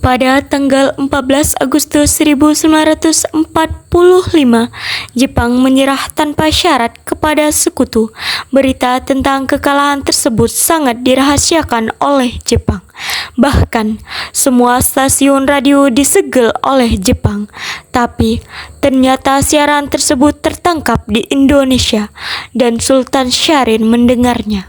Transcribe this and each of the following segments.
Pada tanggal 14 Agustus 1945, Jepang menyerah tanpa syarat kepada sekutu. Berita tentang kekalahan tersebut sangat dirahasiakan oleh Jepang. Bahkan, semua stasiun radio disegel oleh Jepang. Tapi, ternyata siaran tersebut tertangkap di Indonesia dan Sultan Syahrir mendengarnya.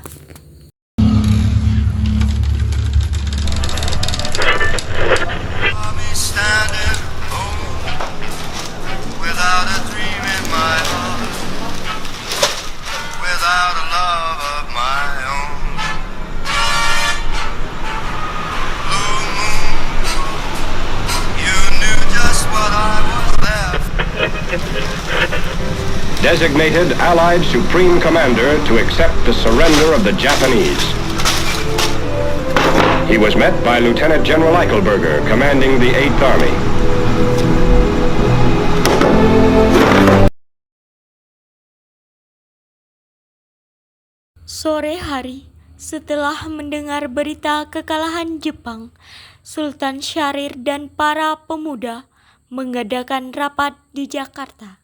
Designated Allied Supreme Commander to accept the surrender of the Japanese. He was met by Lieutenant General Eichelberger, commanding the 8th Army. Sore hari, setelah mendengar berita kekalahan Jepang, Sultan Syahrir dan para pemuda mengadakan rapat di Jakarta.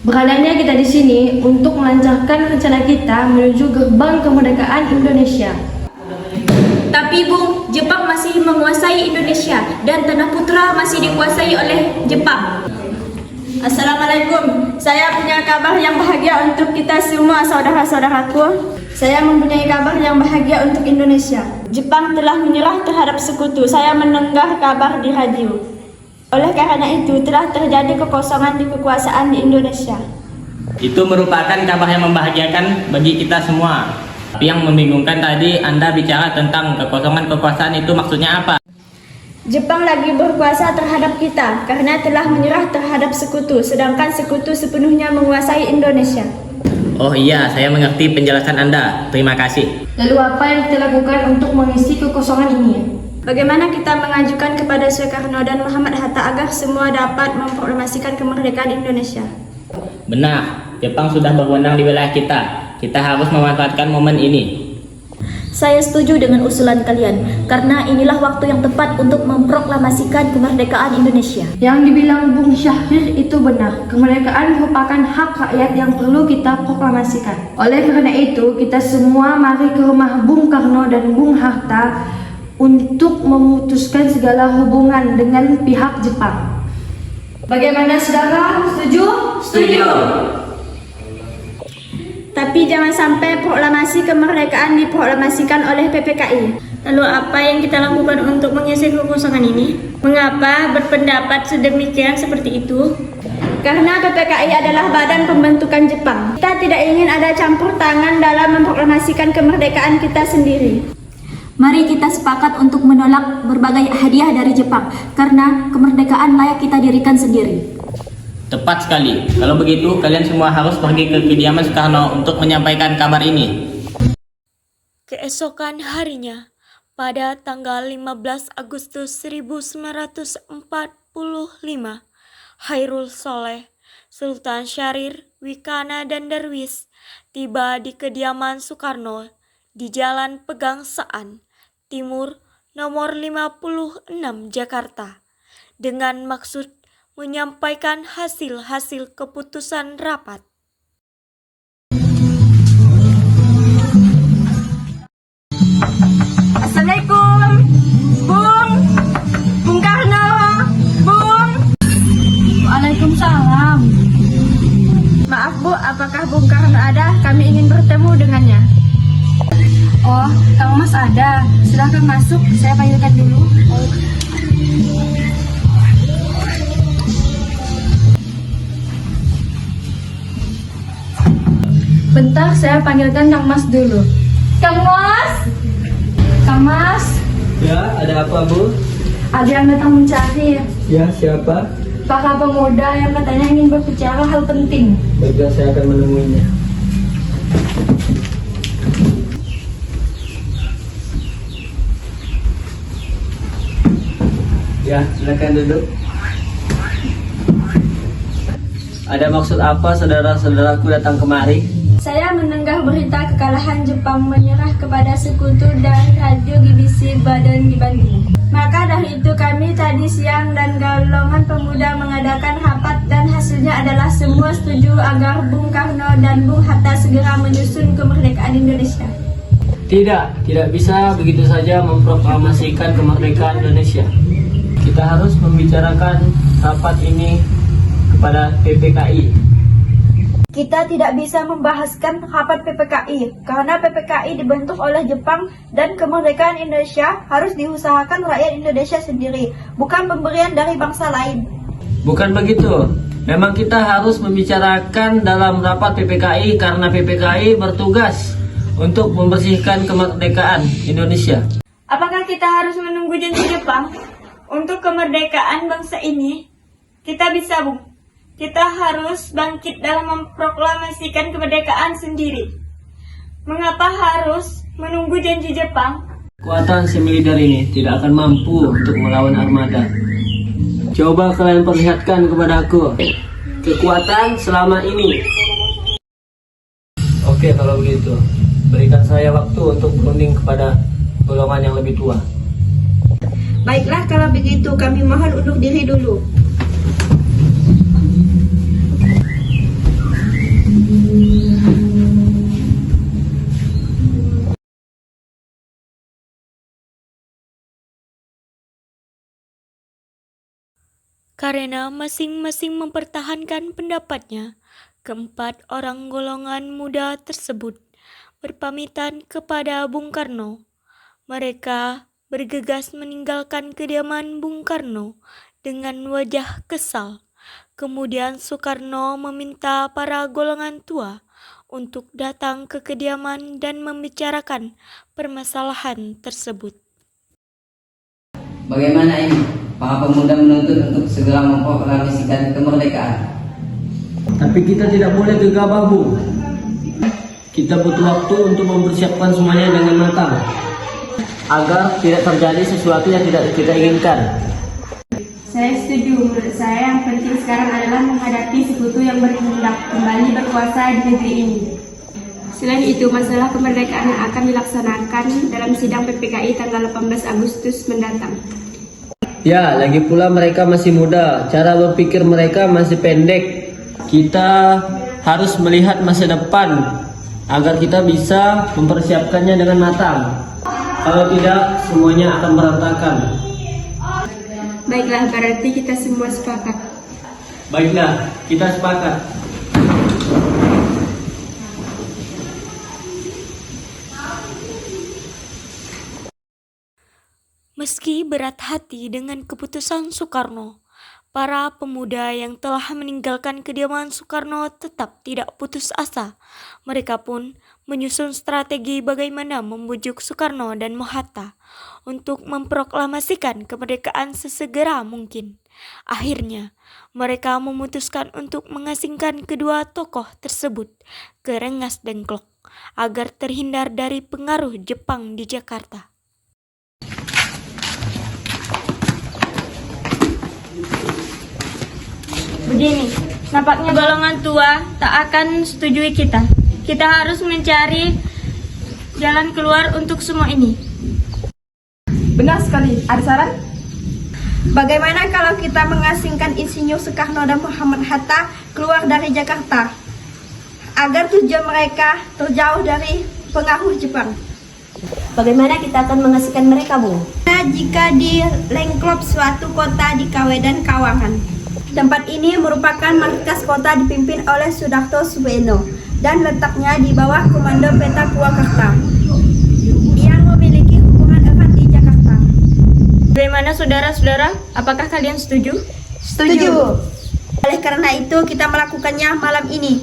Beradanya kita di sini untuk melancarkan rencana kita menuju gerbang kemerdekaan Indonesia. Tapi Bung, Jepang masih menguasai Indonesia dan Tanah Putra masih dikuasai oleh Jepang. Assalamualaikum, saya punya kabar yang bahagia untuk kita semua saudara-saudaraku. Saya mempunyai kabar yang bahagia untuk Indonesia. Jepang telah menyerah terhadap sekutu. Saya mendengar kabar di radio. Oleh karena itu, telah terjadi kekosongan di kekuasaan di Indonesia. Itu merupakan kabar yang membahagiakan bagi kita semua. Tapi yang membingungkan tadi, Anda bicara tentang kekosongan kekuasaan, itu maksudnya apa? Jepang lagi berkuasa terhadap kita karena telah menyerah terhadap sekutu, sedangkan sekutu sepenuhnya menguasai Indonesia. Oh iya, saya mengerti penjelasan Anda. Terima kasih. Lalu apa yang kita lakukan untuk mengisi kekosongan ini? Bagaimana kita mengajukan kepada Soekarno dan Muhammad Hatta agar semua dapat memproklamasikan kemerdekaan Indonesia? Benar, Jepang sudah berwenang di wilayah kita. Kita harus memanfaatkan momen ini. Saya setuju dengan usulan kalian, karena inilah waktu yang tepat untuk memproklamasikan kemerdekaan Indonesia. Yang dibilang Bung Syahrir itu benar. Kemerdekaan merupakan hak rakyat yang perlu kita proklamasikan. Oleh karena itu, kita semua mari ke rumah Bung Karno dan Bung Hatta untuk memutuskan segala hubungan dengan pihak Jepang. Bagaimana saudara? Setuju? Setuju. Tapi jangan sampai proklamasi kemerdekaan diproklamasikan oleh PPKI. Lalu apa yang kita lakukan untuk mengisi kekosongan ini? Mengapa berpendapat sedemikian seperti itu? Karena PPKI adalah badan pembentukan Jepang. Kita tidak ingin ada campur tangan dalam memproklamasikan kemerdekaan kita sendiri. Mari kita sepakat untuk menolak berbagai hadiah dari Jepang, karena kemerdekaan layak kita dirikan sendiri. Tepat sekali. Kalau begitu, kalian semua harus pergi ke kediaman Soekarno untuk menyampaikan kabar ini. Keesokan harinya, pada tanggal 15 Agustus 1945, Hairul Soleh, Sultan Syahrir, Wikana, dan Darwis tiba di kediaman Soekarno di Jalan Pegangsaan Timur nomor 56 Jakarta dengan maksud menyampaikan hasil-hasil keputusan rapat. Assalamualaikum, Bung Karno, Bung. Waalaikumsalam. Maaf Bu, apakah Bung Karno ada? Kami ingin bertemu dengannya. Oh, Kang Mas ada. Silahkan masuk, saya panggilkan dulu. Bentar, saya panggilkan Kang Mas dulu. Kang Mas! Kang Mas! Ya, ada apa Bu? Ada yang datang mencari. Ya, siapa? Para pemuda yang katanya ingin berbicara hal penting. Baiklah, saya akan menemuinya. Ya, silakan duduk. Ada maksud apa saudara-saudaraku datang kemari? Saya mendengar berita kekalahan Jepang menyerah kepada sekutu dari radio BBC Baden di Bandung. Maka dari itu kami tadi siang dan golongan pemuda mengadakan rapat dan hasilnya adalah semua setuju agar Bung Karno dan Bung Hatta segera menyusun kemerdekaan Indonesia. Tidak bisa begitu saja memproklamasikan kemerdekaan Indonesia. Kita harus membicarakan rapat ini kepada PPKI. Kita tidak bisa membahaskan rapat PPKI karena PPKI dibentuk oleh Jepang dan kemerdekaan Indonesia harus diusahakan rakyat Indonesia sendiri, bukan pemberian dari bangsa lain. Bukan begitu. Memang kita harus membicarakan dalam rapat PPKI karena PPKI bertugas untuk membersihkan kemerdekaan Indonesia. Apakah kita harus menunggu janji Jepang untuk kemerdekaan bangsa ini? Kita bisa, Bung. Kita harus bangkit dalam memproklamasikan kemerdekaan sendiri. Mengapa harus menunggu janji Jepang? Kekuatan si militer ini tidak akan mampu untuk melawan armada. Coba kalian perlihatkan kepada aku kekuatan selama ini. Oke, kalau begitu, berikan saya waktu untuk berunding kepada golongan yang lebih tua. Baiklah, kalau begitu kami mohon undur diri dulu. Karena masing-masing mempertahankan pendapatnya, keempat orang golongan muda tersebut berpamitan kepada Bung Karno. Mereka bergegas meninggalkan kediaman Bung Karno dengan wajah kesal. Kemudian Soekarno meminta para golongan tua untuk datang ke kediaman dan membicarakan permasalahan tersebut. Bagaimana ini? Para pemuda menuntut untuk segera memproklamasikan kemerdekaan. Tapi kita tidak boleh gegabah, Bu. Kita butuh waktu untuk mempersiapkan semuanya dengan matang agar tidak terjadi sesuatu yang tidak kita inginkan. Saya setuju. Menurut saya yang penting sekarang adalah menghadapi sekutu yang berkehendak kembali berkuasa di negeri ini. Selain itu, masalah kemerdekaan yang akan dilaksanakan dalam sidang PPKI tanggal 18 Agustus mendatang. Ya, lagi pula mereka masih muda, cara berpikir mereka masih pendek. Kita harus melihat masa depan agar kita bisa mempersiapkannya dengan matang. Kalau tidak, semuanya akan berantakan. Baiklah, berarti kita semua sepakat. Baiklah, kita sepakat. Meski berat hati dengan keputusan Soekarno, para pemuda yang telah meninggalkan kediaman Soekarno tetap tidak putus asa. Mereka pun menyusun strategi bagaimana membujuk Soekarno dan Hatta untuk memproklamasikan kemerdekaan sesegera mungkin. Akhirnya, mereka memutuskan untuk mengasingkan kedua tokoh tersebut ke Rengas Dengklok agar terhindar dari pengaruh Jepang di Jakarta. Begini, nampaknya golongan tua tak akan setujui kita. Kita harus mencari jalan keluar untuk semua ini. Benar sekali. Ada saran? Bagaimana kalau kita mengasingkan Insinyur Soekarno dan Muhammad Hatta keluar dari Jakarta agar tujuan mereka terjauh dari pengaruh Jepang? Bagaimana kita akan mengasingkan mereka, Bu? Jika di Lengklop, suatu kota di Kawedan Kawangan. Tempat ini merupakan markas kota dipimpin oleh Sudarto Subeno dan letaknya di bawah komando Peta Purwakarta yang memiliki hubungan erat di Jakarta. Bagaimana saudara-saudara? Apakah kalian setuju? Setuju. Oleh karena itu kita melakukannya malam ini.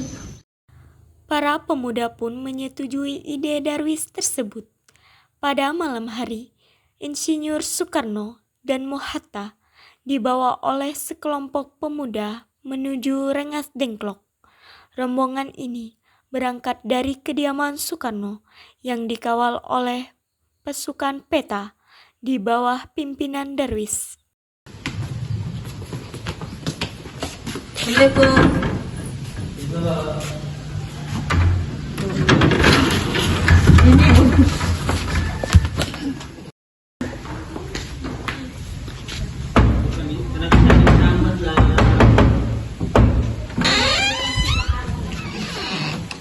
Para pemuda pun menyetujui ide Darwis tersebut. Pada malam hari, Insinyur Soekarno dan Hatta dibawa oleh sekelompok pemuda menuju Rengas Dengklok. Rombongan ini berangkat dari kediaman Soekarno yang dikawal oleh pasukan Peta di bawah pimpinan Darwis.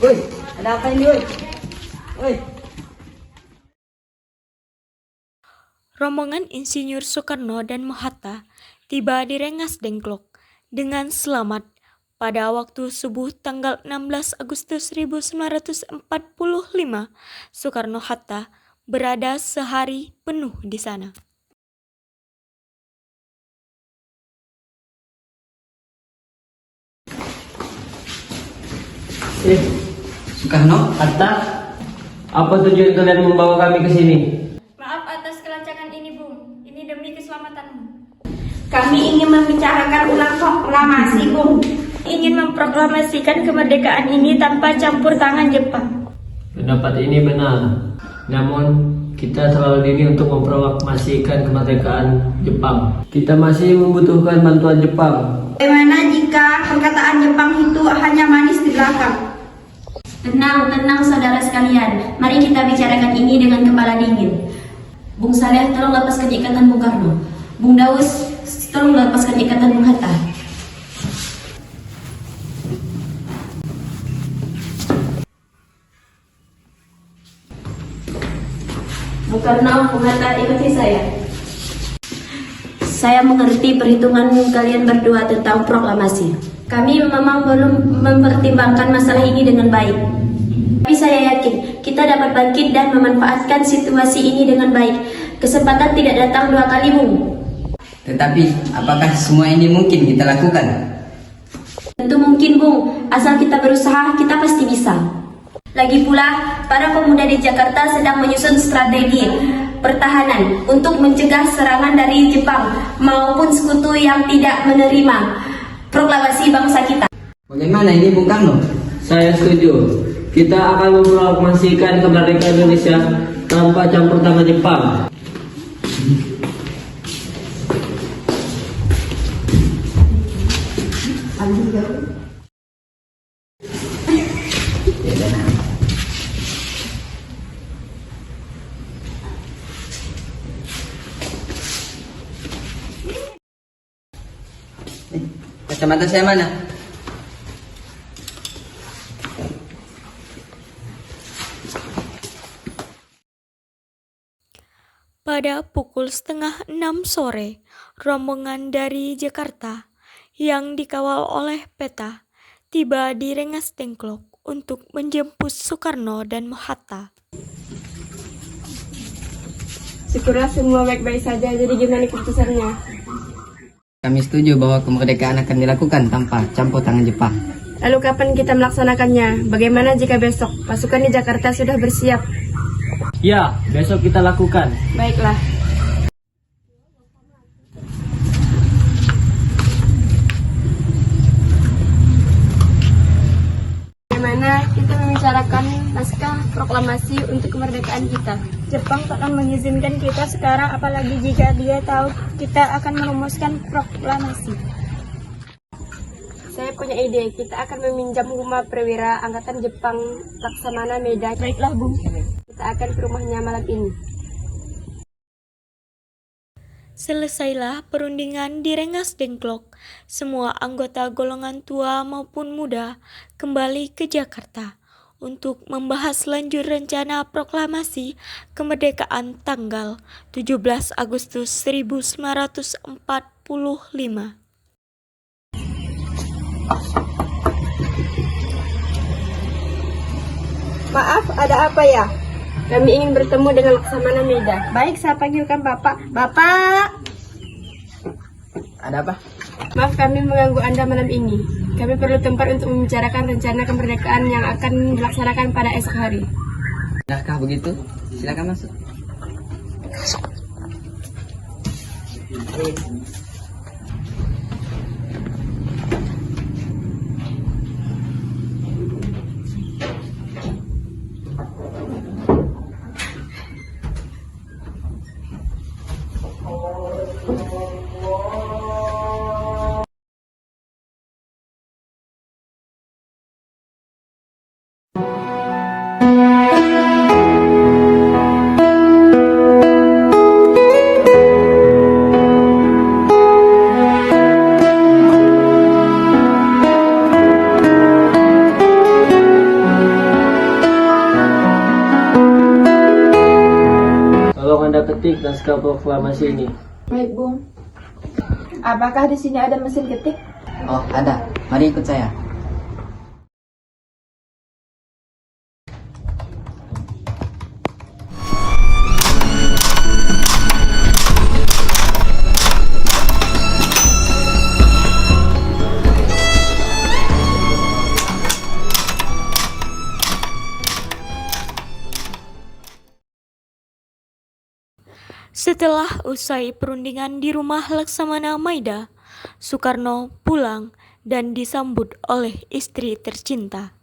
Woi, ada apa ini, woi? Woi. Rombongan Insinyur Soekarno dan Hatta tiba di Rengas Dengklok dengan selamat pada waktu subuh tanggal 16 Agustus 1945. Soekarno-Hatta berada sehari penuh di sana. Soekarno, Hatta, apa tujuan kalian membawa kami ke sini? Maaf atas kelancangan ini, Bung. Ini demi keselamatanmu. Kami ingin membicarakan ulang proklamasi, Bung. Ingin memproklamasikan kemerdekaan ini tanpa campur tangan Jepang. Pendapat ini benar. Namun, kita terlalu dini untuk memproklamasikan kemerdekaan Jepang. Kita masih membutuhkan bantuan Jepang. Bagaimana jika perkataan Jepang itu hanya manis di belakang? Tenang saudara sekalian. Mari kita bicarakan ini dengan kepala dingin. Bung Saleh, tolong lepaskan ikatan Bung Karno. Bung Daus, tolong lepaskan ikatan Bung Hatta. Bung Karno, Bung Hatta, ikuti saya. Saya mengerti perhitungan kalian berdua tentang proklamasi. Kami memang belum mempertimbangkan masalah ini dengan baik. Tapi saya yakin kita dapat bangkit dan memanfaatkan situasi ini dengan baik. Kesempatan tidak datang dua kali, Bung. tetapi apakah semua ini mungkin kita lakukan? Tentu mungkin, Bung. Asal kita berusaha, kita pasti bisa. Lagi pula, para pemuda di Jakarta sedang menyusun strategi pertahanan untuk mencegah serangan dari Jepang maupun sekutu yang tidak menerima proklamasi bangsa kita. Bagaimana ini, Bung Karno? Saya setuju. Kita akan memproklamasikan kemerdekaan Indonesia tanpa campur tangan Jepang. Kacamata saya mana? Pada pukul 5:30 sore, rombongan dari Jakarta yang dikawal oleh Peta tiba di Rengas Dengklok untuk menjemput Soekarno dan Hatta. Syukurlah semua baik-baik saja, jadi gimana keputusannya? Kami setuju bahwa kemerdekaan akan dilakukan tanpa campur tangan Jepang. Lalu kapan kita melaksanakannya? Bagaimana jika besok pasukan di Jakarta sudah bersiap? Ya, besok kita lakukan. Baiklah. Bagaimana kita membicarakan naskah proklamasi untuk kemerdekaan kita? Jepang akan mengizinkan kita sekarang, apalagi jika dia tahu kita akan merumuskan proklamasi. Saya punya ide, kita akan meminjam rumah perwira Angkatan Jepang Laksamana Medan. Baiklah, Bung. Kita akan ke rumahnya malam ini. Selesailah perundingan di Rengas Dengklok. Semua anggota golongan tua maupun muda kembali ke Jakarta untuk membahas lanjut rencana proklamasi kemerdekaan tanggal 17 Agustus 1945. Maaf, ada apa ya? Kami ingin bertemu dengan Laksamana Medan. Baik, saya panggilkan Bapak. Bapak! Ada apa? Maaf kami mengganggu Anda malam ini. Kami perlu tempat untuk membicarakan rencana kemerdekaan yang akan dilaksanakan pada esok hari. Benarkah begitu? Silakan masuk. mengetik naskah proklamasi ini. Baik, Bung. Apakah di sini ada mesin ketik? Oh, ada. Mari ikut saya. Setelah usai perundingan di rumah Laksamana Maida, Soekarno pulang dan disambut oleh istri tercinta.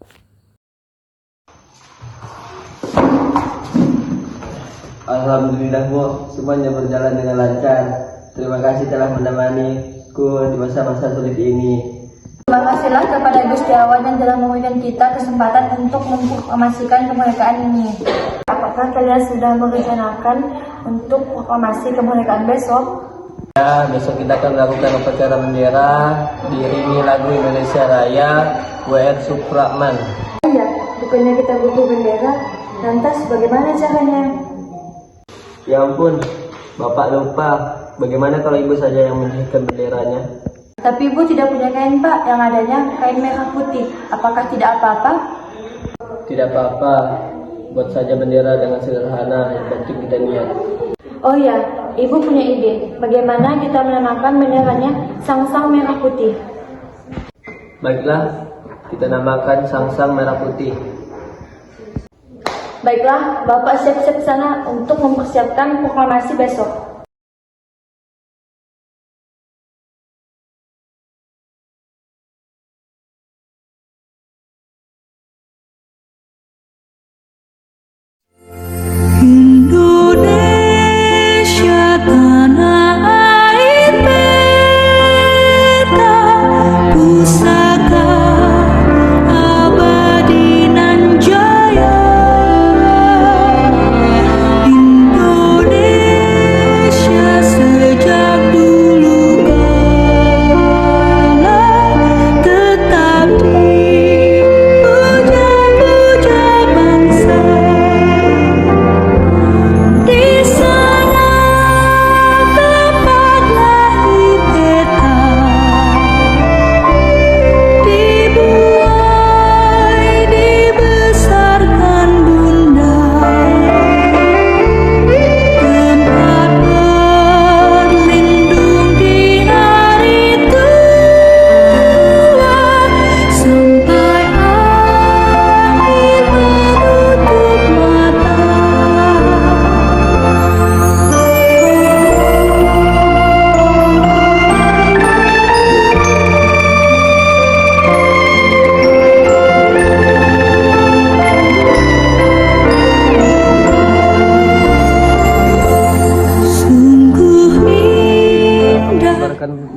Alhamdulillah Bu, semuanya berjalan dengan lancar. Terima kasih telah menemaniku di masa-masa sulit ini. Terima kasihlah kepada Gusti Allah yang telah memberikan kita kesempatan untuk memproklamasikan kemerdekaan ini. Apakah kalian sudah merencanakan untuk proklamasi kemerdekaan besok? Ya, besok kita akan melakukan upacara bendera diiringi lagu Indonesia Raya W.R. Supratman. Iya, bukannya kita butuh bendera. Lantas bagaimana caranya? Ya ampun, Bapak lupa. Bagaimana kalau Ibu saja yang menjadikan benderanya? Tapi Ibu tidak punya kain, Pak, yang adanya kain merah putih. Apakah tidak apa-apa? Tidak apa-apa, buat saja bendera dengan sederhana, yang penting kita niat. Oh iya, Ibu punya ide. Bagaimana kita menamakan benderanya Sang-Sang Merah Putih? Baiklah, kita namakan Sang-Sang Merah Putih. Baiklah, Bapak siap-siap sana untuk mempersiapkan proklamasi besok.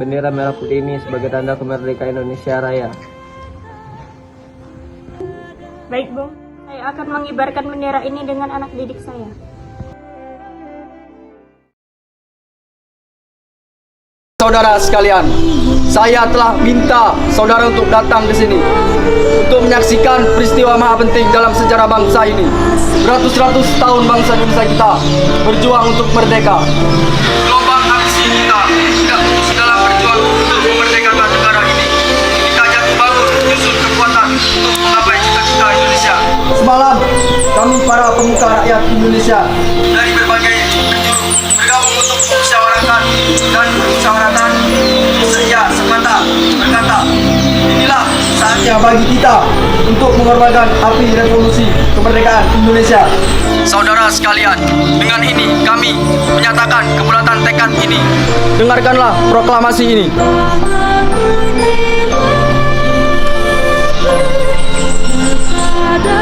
Bendera merah putih ini sebagai tanda kemerdekaan Indonesia Raya. Baik, Bung. Saya akan mengibarkan bendera ini dengan anak didik saya. Saudara sekalian, saya telah minta saudara untuk datang ke sini untuk menyaksikan peristiwa maha penting dalam sejarah bangsa ini. Beratus-ratus tahun bangsa Indonesia kita berjuang untuk merdeka. Gelombang aksi kita tidak putus dalam berjuang untuk memerdekakan negara ini. Kita jatuh bangun menyusun kekuatan untuk menggapai cita-cita Indonesia. Semalam kami para pemuka rakyat Indonesia dari berbagai penjuru bergabung untuk musyawarahkan dan musyawarahkan sejak semata berkata, inilah saatnya bagi kita untuk mengorbankan api revolusi kemerdekaan Indonesia. Saudara sekalian, dengan ini kami menyatakan kebulatan tekad ini. Dengarkanlah proklamasi ini.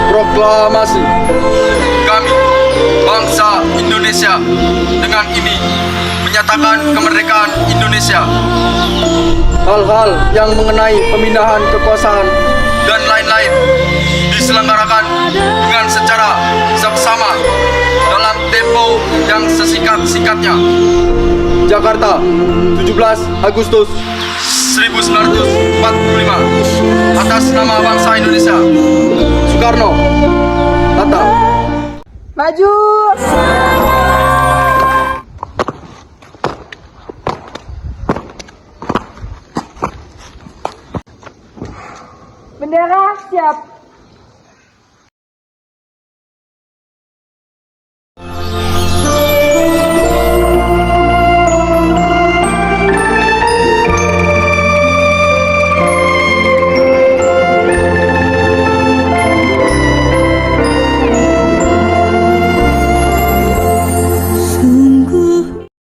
Proklamasi kami, bangsa Indonesia, dengan ini menyatakan kemerdekaan Indonesia. Hal-hal yang mengenai pemindahan kekuasaan dan lain-lain diselenggarakan dengan secara seksama dalam tempo yang sesingkat-singkatnya. Jakarta, 17 Agustus 1945. Atas nama bangsa Indonesia, Soekarno, Hatta. Maju! Bendera siap.